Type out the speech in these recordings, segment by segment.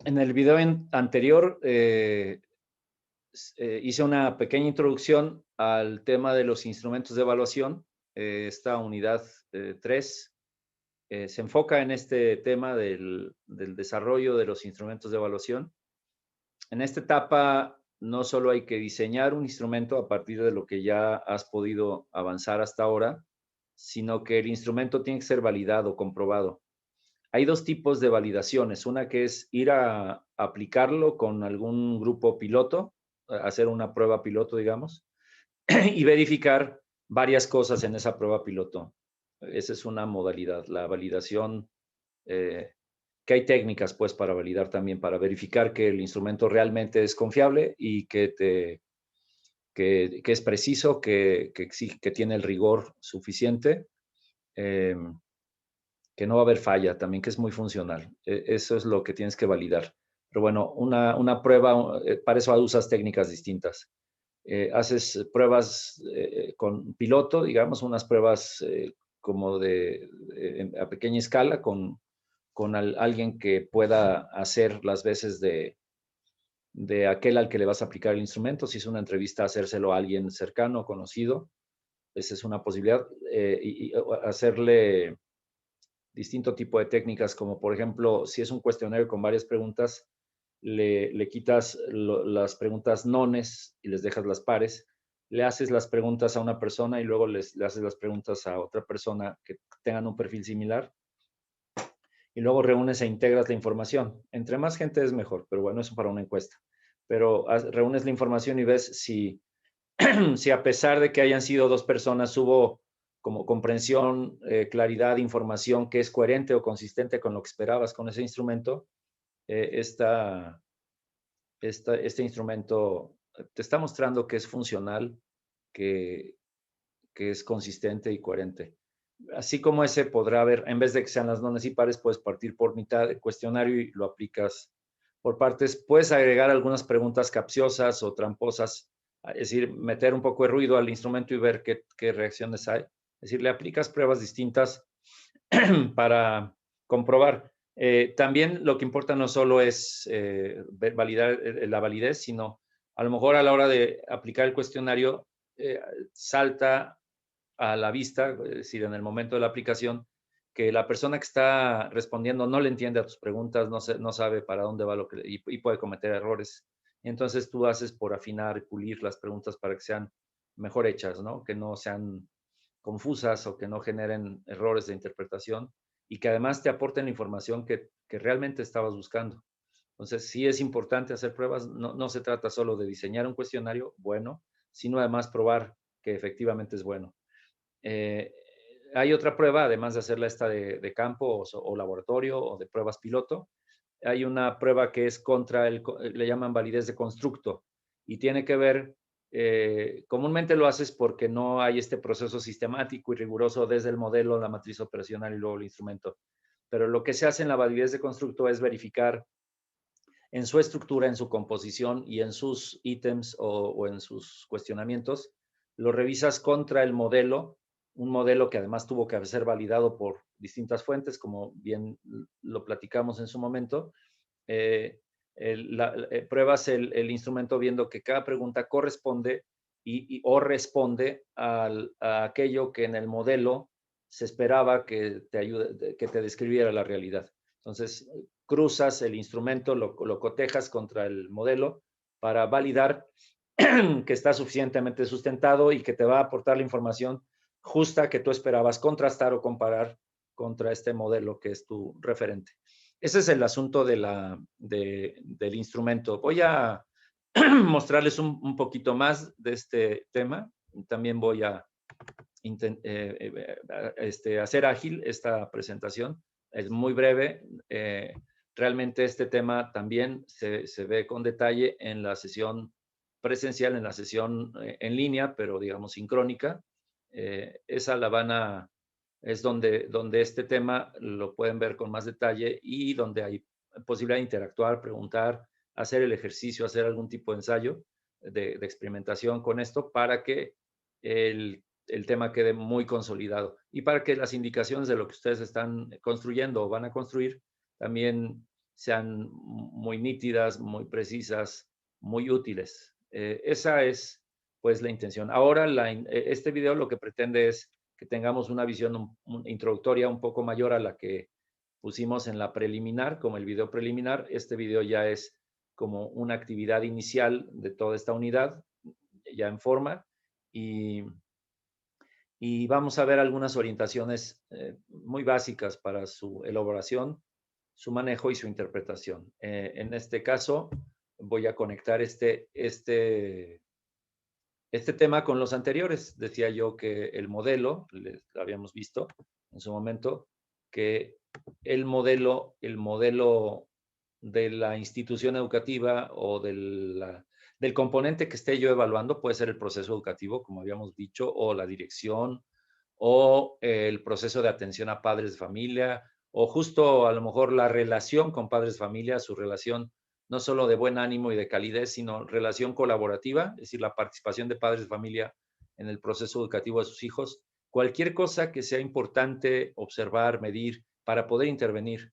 En el video anterior hice una pequeña introducción al tema de los instrumentos de evaluación. Esta unidad 3 se enfoca en este tema del desarrollo de los instrumentos de evaluación. En esta etapa no solo hay que diseñar un instrumento a partir de lo que ya has podido avanzar hasta ahora, sino que el instrumento tiene que ser validado, comprobado. Hay dos tipos de validaciones. Una que es ir a aplicarlo con algún grupo piloto, hacer una prueba piloto, digamos, y verificar varias cosas en esa prueba piloto. Esa es una modalidad. La validación, que hay técnicas pues para validar también, para verificar que el instrumento realmente es confiable y que es preciso, que tiene el rigor suficiente. Eh, que no va a haber falla, también que es muy funcional. Eso es lo que tienes que validar. Pero bueno, una prueba, para eso usas técnicas distintas. Haces pruebas con piloto, digamos, unas pruebas como a pequeña escala con alguien que pueda hacer las veces de aquel al que le vas a aplicar el instrumento. Si es una entrevista, hacérselo a alguien cercano, conocido. Esa es una posibilidad. Y hacerle distinto tipo de técnicas, como por ejemplo, si es un cuestionario con varias preguntas, le quitas las preguntas nones y les dejas las pares, le haces las preguntas a una persona y luego le haces las preguntas a otra persona que tengan un perfil similar y luego reúnes e integras la información. Entre más gente es mejor, pero bueno, eso para una encuesta. Pero reúnes la información y ves si a pesar de que hayan sido dos personas, hubo como comprensión, claridad, información que es coherente o consistente con lo que esperabas con ese instrumento, eh, esta, este instrumento te está mostrando que es funcional, que, que es consistente y coherente. Así como ese podrá haber, en vez de que sean las nones y pares, puedes partir por mitad del cuestionario y lo aplicas por partes. Puedes agregar algunas preguntas capciosas o tramposas, es decir, meter un poco de ruido al instrumento y ver qué reacciones hay. Es decir, le aplicas pruebas distintas para comprobar. También lo que importa no solo es validar la validez, sino a lo mejor a la hora de aplicar el cuestionario salta a la vista, es decir, en el momento de la aplicación, que la persona que está respondiendo no le entiende a tus preguntas, no sabe para dónde va y puede cometer errores. Y entonces tú haces por afinar y pulir las preguntas para que sean mejor hechas, ¿no? Que no sean confusas o que no generen errores de interpretación y que además te aporten la información que realmente estabas buscando. Entonces, sí es importante hacer pruebas. No se trata solo de diseñar un cuestionario bueno, sino además probar que efectivamente es bueno. Eh, Hay otra prueba, además de hacerla esta de campo o laboratorio o de pruebas piloto, hay una prueba que es contra le llaman validez de constructo y tiene que ver, comúnmente lo haces porque no hay este proceso sistemático y riguroso desde el modelo, la matriz operacional y luego el instrumento. Pero lo que se hace en la validez de constructo es verificar en su estructura, en su composición y en sus ítems o en sus cuestionamientos, lo revisas contra el modelo, un modelo que además tuvo que ser validado por distintas fuentes, como bien lo platicamos en su momento. Eh, Pruebas el instrumento viendo que cada pregunta corresponde o responde a aquello que en el modelo se esperaba que que te describiera la realidad. Entonces, cruzas el instrumento, lo cotejas contra el modelo para validar que está suficientemente sustentado y que te va a aportar la información justa que tú esperabas contrastar o comparar contra este modelo que es tu referente. Ese es el asunto del instrumento. Voy a mostrarles un poquito más de este tema. También voy a hacer ágil esta presentación. Es muy breve. Realmente este tema también se ve con detalle en la sesión presencial, en la sesión en línea, pero digamos sincrónica. Esa es donde este tema lo pueden ver con más detalle y donde hay posibilidad de interactuar, preguntar, hacer el ejercicio, hacer algún tipo de ensayo de experimentación con esto para que el tema quede muy consolidado y para que las indicaciones de lo que ustedes están construyendo o van a construir también sean muy nítidas, muy precisas, muy útiles. Esa es, pues, la intención. Ahora, este video lo que pretende es que tengamos una visión introductoria un poco mayor a la que pusimos en la preliminar, como el video preliminar. Este video ya es como una actividad inicial de toda esta unidad, ya en forma, y, y vamos a ver algunas orientaciones muy básicas para su elaboración, su manejo y su interpretación. En este caso, voy a conectar este tema con los anteriores. Decía yo que el modelo, lo habíamos visto en su momento, que el modelo de la institución educativa o del componente que esté yo evaluando, puede ser el proceso educativo, como habíamos dicho, o la dirección, o el proceso de atención a padres de familia, o justo a lo mejor la relación con padres de familia, su relación no solo de buen ánimo y de calidez, sino relación colaborativa, es decir, la participación de padres de familia en el proceso educativo de sus hijos. Cualquier cosa que sea importante observar, medir, para poder intervenir,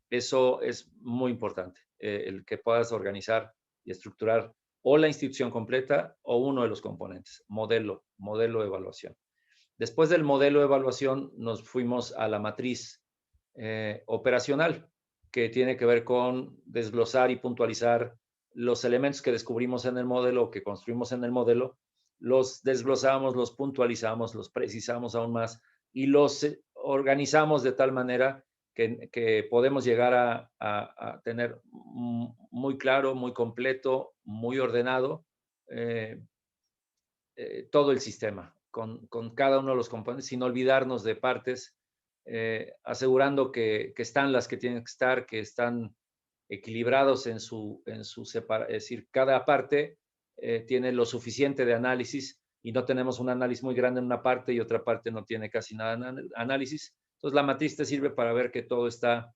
eso es muy importante, el que puedas organizar y estructurar o la institución completa o uno de los componentes, modelo de evaluación. Después del modelo de evaluación nos fuimos a la matriz operacional, que tiene que ver con desglosar y puntualizar los elementos que descubrimos en el modelo, que construimos en el modelo, los desglosamos, los puntualizamos, los precisamos aún más y los organizamos de tal manera que podemos llegar a tener muy claro, muy completo, muy ordenado todo el sistema, con cada uno de los componentes, sin olvidarnos de partes, asegurando que están las que tienen que estar, que están equilibrados es decir, cada parte tiene lo suficiente de análisis y no tenemos un análisis muy grande en una parte y otra parte no tiene casi nada de análisis. Entonces, la matriz te sirve para ver que todo está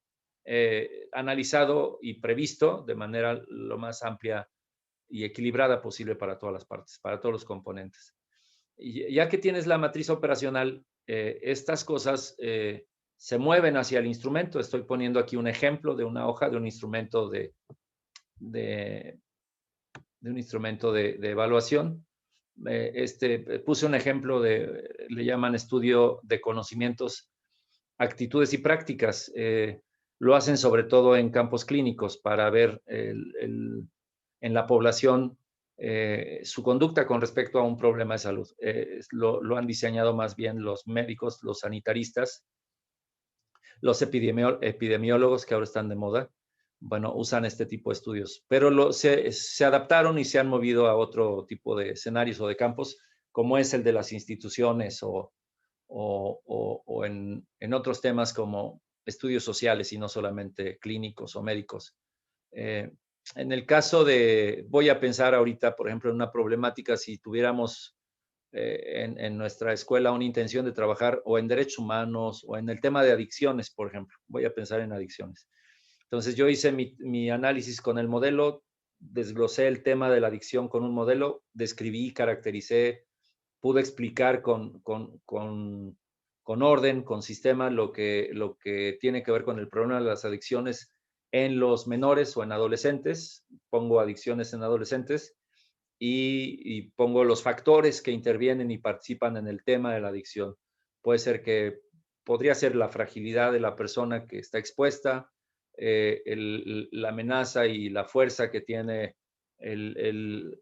analizado y previsto de manera lo más amplia y equilibrada posible para todas las partes, para todos los componentes. Y ya que tienes la matriz operacional, estas cosas se mueven hacia el instrumento. Estoy poniendo aquí un ejemplo de una hoja de un instrumento de un instrumento de evaluación. Puse un ejemplo le llaman estudio de conocimientos, actitudes y prácticas. Lo hacen sobre todo en campos clínicos para ver en la población su conducta con respecto a un problema de salud. Lo han diseñado más bien los médicos, los sanitaristas, los epidemiólogos que ahora están de moda, bueno, usan este tipo de estudios, pero se adaptaron y se han movido a otro tipo de escenarios o de campos, como es el de las instituciones o en otros temas como estudios sociales y no solamente clínicos o médicos. En el caso voy a pensar ahorita, por ejemplo, en una problemática, si tuviéramos en nuestra escuela una intención de trabajar o en derechos humanos o en el tema de adicciones, por ejemplo. Voy a pensar en adicciones. Entonces yo hice mi análisis con el modelo, desglosé el tema de la adicción con un modelo, describí, caractericé, pude explicar con orden, con sistema, lo que tiene que ver con el problema de las adicciones en los menores o en adolescentes. Pongo adicciones en adolescentes y pongo los factores que intervienen y participan en el tema de la adicción. Puede ser podría ser la fragilidad de la persona que está expuesta, la amenaza y la fuerza que tiene el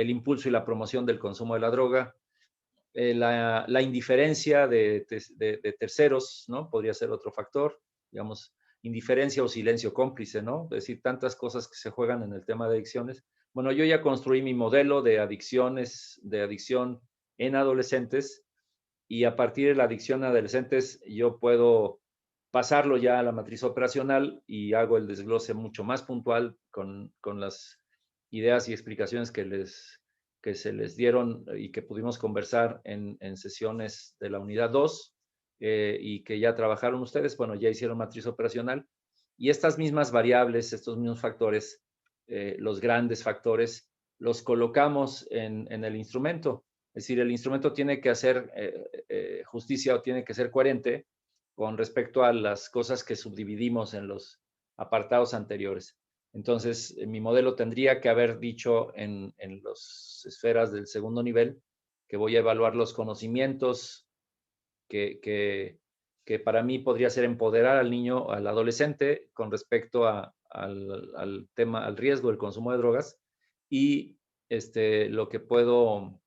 impulso y la promoción del consumo de la droga, la indiferencia de terceros, ¿no? Podría ser otro factor, digamos, indiferencia o silencio cómplice, ¿no? Es decir, tantas cosas que se juegan en el tema de adicciones. Bueno, yo ya construí mi modelo de adicción en adolescentes y a partir de la adicción en adolescentes yo puedo pasarlo ya a la matriz operacional y hago el desglose mucho más puntual con las ideas y explicaciones que se les dieron y que pudimos conversar en sesiones de la unidad 2 y que ya trabajaron ustedes, bueno, ya hicieron matriz operacional y estas mismas variables, estos mismos factores, los grandes factores, los colocamos en el instrumento. Es decir, el instrumento tiene que hacer justicia o tiene que ser coherente con respecto a las cosas que subdividimos apartados anteriores. Entonces, mi modelo tendría que haber dicho en las esferas del segundo nivel que voy a evaluar los conocimientos que para mí podría ser empoderar al niño, al adolescente, con respecto al tema, al riesgo del consumo de drogas, y lo que puedo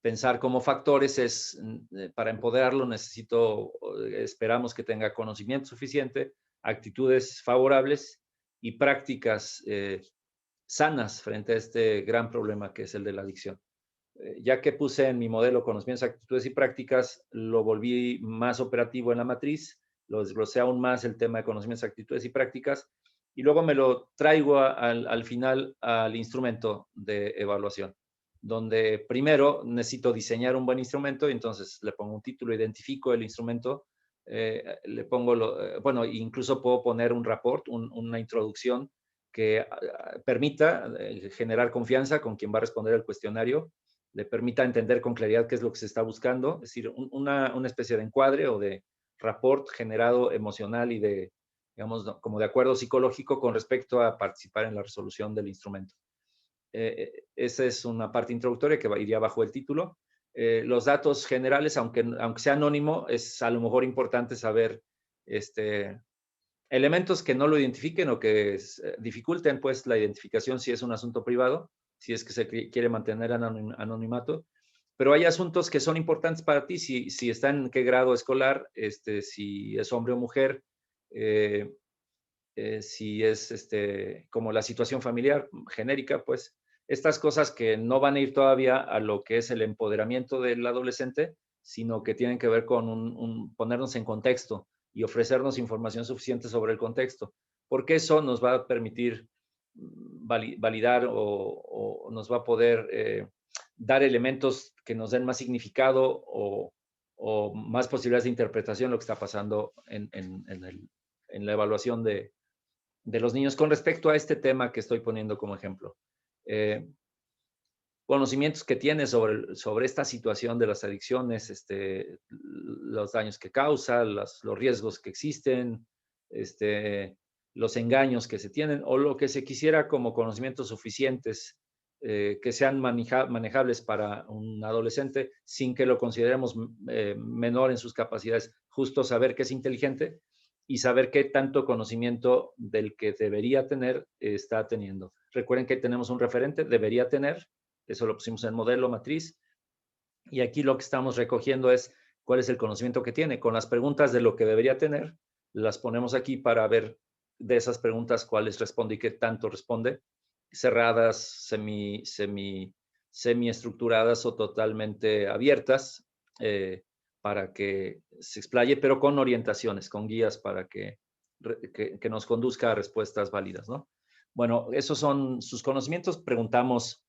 pensar como factores es, para empoderarlo esperamos que tenga conocimiento suficiente, actitudes favorables y prácticas sanas frente a este gran problema que es el de la adicción. Ya que puse en mi modelo conocimientos, actitudes y prácticas, lo volví más operativo en la matriz, lo desglosé aún más el tema de conocimientos, actitudes y prácticas, y luego me lo traigo al final al instrumento de evaluación, donde primero necesito diseñar un buen instrumento, y entonces le pongo un título, identifico el instrumento, le pongo, bueno, incluso puedo poner un report, una introducción que permita generar confianza con quien va a responder el cuestionario, le permita entender con claridad qué es lo que se está buscando, es decir, una especie de encuadre o de rapport generado emocional y de, digamos, como de acuerdo psicológico con respecto a participar en la resolución del instrumento. Esa es una parte introductoria que iría bajo el título. Los datos generales, aunque sea anónimo, es a lo mejor importante saber elementos que no lo identifiquen o que dificulten pues la identificación si es un asunto privado, si es que se quiere mantener anonimato, pero hay asuntos que son importantes para ti, si está en qué grado escolar, si es hombre o mujer, si es como la situación familiar genérica, pues estas cosas que no van a ir todavía a lo que es el empoderamiento del adolescente, sino que tienen que ver con ponernos en contexto y ofrecernos información suficiente sobre el contexto, porque eso nos va a permitir validar o nos va a poder dar elementos que nos den más significado o más posibilidades de interpretación de lo que está pasando en la evaluación de los niños con respecto a este tema que estoy poniendo como ejemplo. Conocimientos que tiene sobre esta situación de las adicciones, los daños que causa, los riesgos que existen, los engaños que se tienen, o lo que se quisiera como conocimientos suficientes que sean manejables para un adolescente sin que lo consideremos menor en sus capacidades. Justo saber que es inteligente y saber qué tanto conocimiento del que debería tener está teniendo. Recuerden que tenemos un referente, debería tener, eso lo pusimos en modelo matriz, y aquí lo que estamos recogiendo es cuál es el conocimiento que tiene. Con las preguntas de lo que debería tener, las ponemos aquí para ver de esas preguntas cuáles responde y qué tanto responde, cerradas, semi-estructuradas o totalmente abiertas, para que se explaye, pero con orientaciones, con guías para que nos conduzca a respuestas válidas, ¿no? Bueno, esos son sus conocimientos. Preguntamos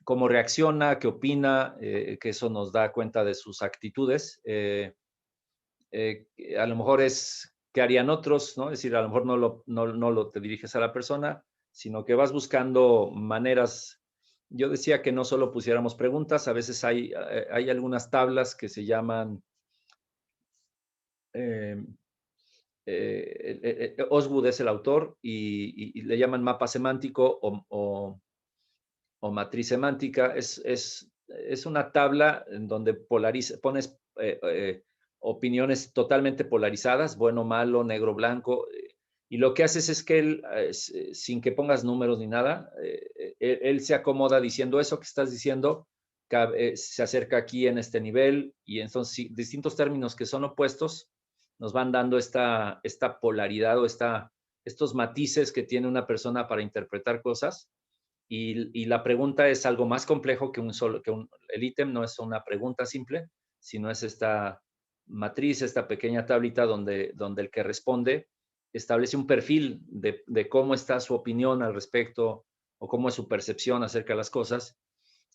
cómo reacciona, qué opina, que eso nos da cuenta de sus actitudes. A lo mejor es qué harían otros, ¿no? Es decir, a lo mejor no lo te diriges a la persona, sino que vas buscando maneras. Yo decía que no solo pusiéramos preguntas, a veces hay algunas tablas que se llaman, Osgood es el autor y le llaman mapa semántico o matriz semántica. Es una tabla en donde pones opiniones totalmente polarizadas, bueno, malo, negro, blanco, y lo que haces es que él, sin que pongas números ni nada, él se acomoda diciendo eso que estás diciendo, se acerca aquí en este nivel, y entonces distintos términos que son opuestos nos van dando esta polaridad o estos matices que tiene una persona para interpretar cosas. Y la pregunta es algo más complejo que el ítem no es una pregunta simple, sino es esta matriz, esta pequeña tablita donde el que responde establece un perfil de cómo está su opinión al respecto o cómo es su percepción acerca de las cosas.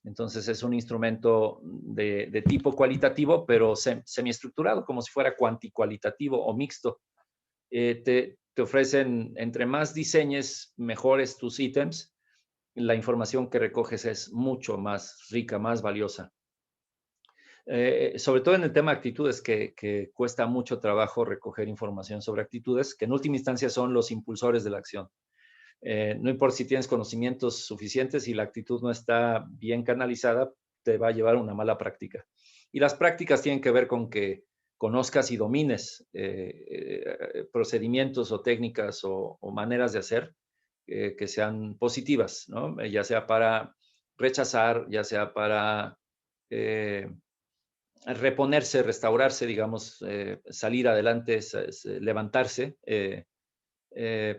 Entonces es un instrumento de tipo cualitativo, pero semiestructurado, como si fuera cuanticualitativo o mixto. Te ofrecen, entre más diseñes, mejores tus ítems, la información que recoges es mucho más rica, más valiosa. Sobre todo en el tema de actitudes, que cuesta mucho trabajo recoger información sobre actitudes, que en última instancia son los impulsores de la acción. No importa si tienes conocimientos suficientes, si la actitud no está bien canalizada, te va a llevar a una mala práctica. Y las prácticas tienen que ver con que conozcas y domines procedimientos o técnicas o maneras de hacer que sean positivas, ¿no? Ya sea para rechazar, ya sea para reponerse, restaurarse, digamos, salir adelante, levantarse,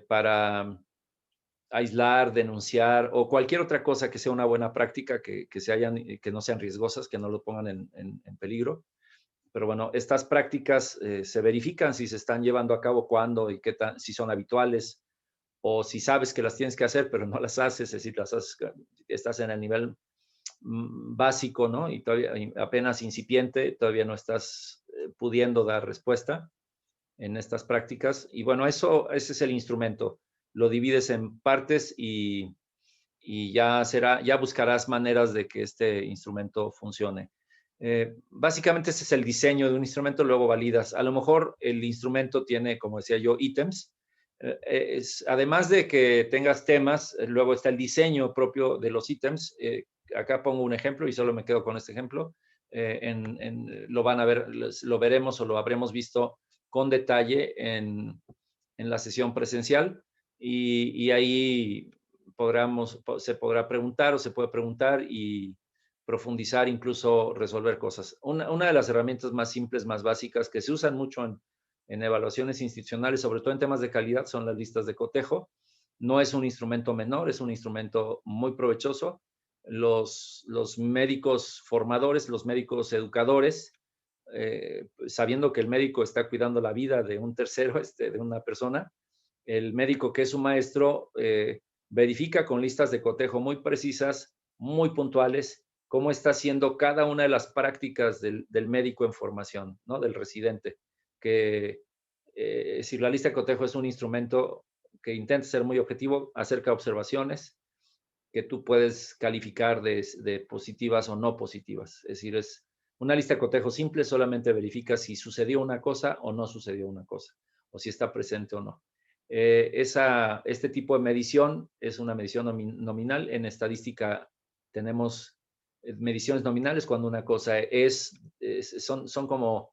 para aislar, denunciar o cualquier otra cosa que sea una buena práctica, que no sean riesgosas, que no lo pongan en peligro. Pero bueno, estas prácticas se verifican si se están llevando a cabo, cuándo y si son habituales, o si sabes que las tienes que hacer, pero no las haces, es decir, estás en el nivel básico, ¿no? Y todavía apenas incipiente, todavía no estás pudiendo dar respuesta en estas prácticas. Y bueno, ese es el instrumento. Lo divides en partes y ya buscarás maneras de que este instrumento funcione. Básicamente ese es el diseño de un instrumento, luego validas. A lo mejor el instrumento tiene, como decía yo, ítems. Además de que tengas temas, luego está el diseño propio de los ítems. Acá pongo un ejemplo y solo me quedo con este ejemplo. Lo van a ver, lo veremos o lo habremos visto con detalle en la sesión presencial y ahí se podrá preguntar o se puede preguntar y profundizar, incluso resolver cosas. Una de las herramientas más simples, más básicas, que se usan mucho en evaluaciones institucionales, sobre todo en temas de calidad, son las listas de cotejo. No es un instrumento menor, es un instrumento muy provechoso. Los médicos formadores, los médicos educadores, sabiendo que el médico está cuidando la vida de un tercero, de una persona, el médico que es su maestro verifica con listas de cotejo muy precisas, muy puntuales, cómo está haciendo cada una de las prácticas del médico en formación, ¿no? Del residente. Si la lista de cotejo es un instrumento que intenta ser muy objetivo acerca de observaciones que tú puedes calificar de positivas o no positivas. Es decir, es una lista de cotejo simple, solamente verifica si sucedió una cosa o no sucedió una cosa, o si está presente o no. Este tipo de medición es una medición nominal. En estadística tenemos mediciones nominales cuando una cosa son como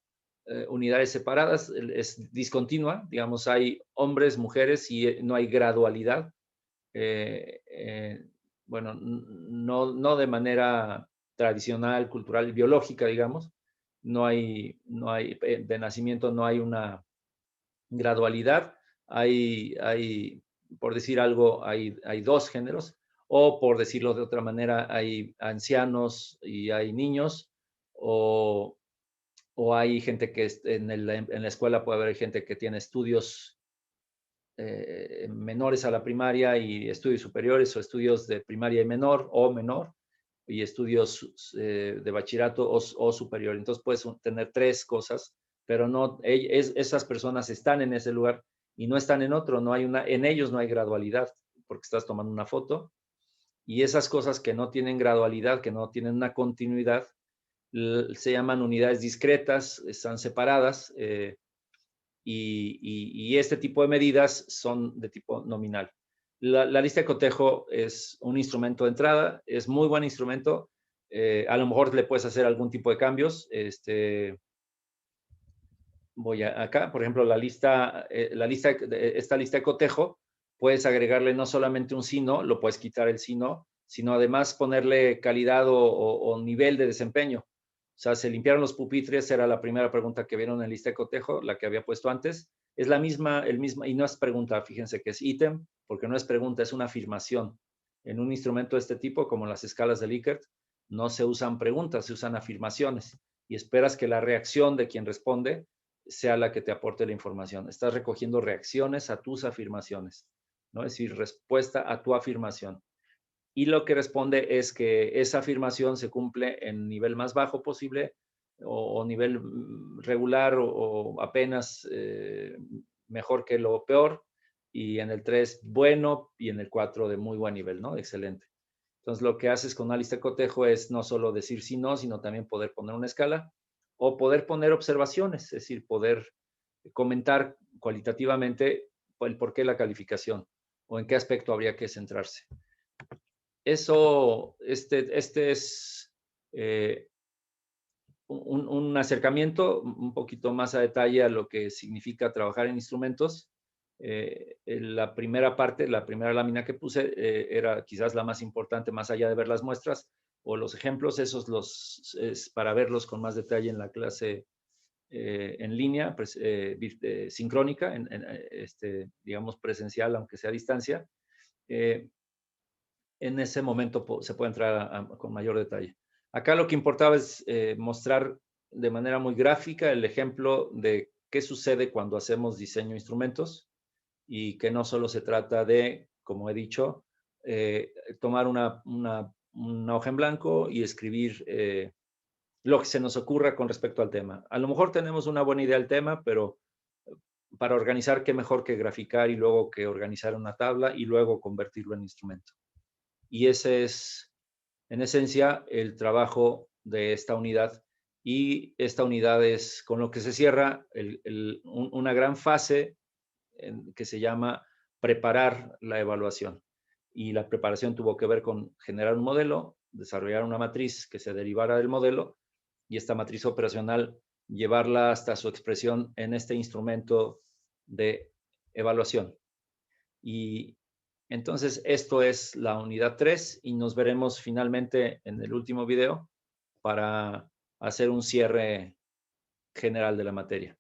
unidades separadas, es discontinua, digamos, hay hombres, mujeres y no hay gradualidad. Eh, eh, bueno, no de manera tradicional, cultural, biológica, digamos. De nacimiento no hay una gradualidad. Por decir algo, hay dos géneros, o por decirlo de otra manera, hay ancianos y hay niños, o hay gente que en la escuela puede haber gente que tiene estudios menores a la primaria y estudios superiores, o estudios de primaria y menor o menor, y estudios de bachillerato o superior. Entonces puedes tener tres cosas, pero no, esas personas están en ese lugar y no están en otro. En ellos no hay gradualidad porque estás tomando una foto, y esas cosas que no tienen gradualidad, que no tienen una continuidad, se llaman unidades discretas, están separadas. Y este tipo de medidas son de tipo nominal. La lista de cotejo es un instrumento de entrada, es muy buen instrumento. A lo mejor le puedes hacer algún tipo de cambios. Voy acá, por ejemplo, esta lista de cotejo, puedes agregarle no solamente un signo, lo puedes quitar el signo, sino además ponerle calidad o nivel de desempeño. O sea, se limpiaron los pupitres, era la primera pregunta que vieron en la lista de cotejo, la que había puesto antes. Es la misma, y no es pregunta, fíjense que es ítem, porque no es pregunta, es una afirmación. En un instrumento de este tipo, como las escalas de Likert, no se usan preguntas, se usan afirmaciones, y esperas que la reacción de quien responde sea la que te aporte la información. Estás recogiendo reacciones a tus afirmaciones, ¿no? Es decir, respuesta a tu afirmación. Y lo que responde es que esa afirmación se cumple en nivel más bajo posible, o nivel regular, o apenas mejor que lo peor, y en el 3 bueno, y en el 4 de muy buen nivel, ¿no? Excelente. Entonces, lo que haces con una lista de cotejo es no solo decir sí, no, sino también poder poner una escala o poder poner observaciones, es decir, poder comentar cualitativamente el por qué la calificación o en qué aspecto habría que centrarse. Eso, este es un acercamiento un poquito más a detalle a lo que significa trabajar en instrumentos. La primera parte, la primera lámina que puse era quizás la más importante, más allá de ver las muestras o los ejemplos, esos es para verlos con más detalle en la clase en línea, pues, sincrónica, digamos presencial, aunque sea a distancia. En ese momento se puede entrar con mayor detalle. Acá lo que importaba es mostrar de manera muy gráfica el ejemplo de qué sucede cuando hacemos diseño de instrumentos y que no solo se trata de, como he dicho, tomar una hoja en blanco y escribir lo que se nos ocurra con respecto al tema. A lo mejor tenemos una buena idea del tema, pero para organizar, qué mejor que graficar y luego que organizar una tabla y luego convertirlo en instrumento. Y ese es, en esencia, el trabajo de esta unidad. Y esta unidad es con lo que se cierra una gran fase que se llama preparar la evaluación. Y la preparación tuvo que ver con generar un modelo, desarrollar una matriz que se derivara del modelo y esta matriz operacional llevarla hasta su expresión en este instrumento de evaluación. Y entonces esto es la unidad 3 y nos veremos finalmente en el último video para hacer un cierre general de la materia.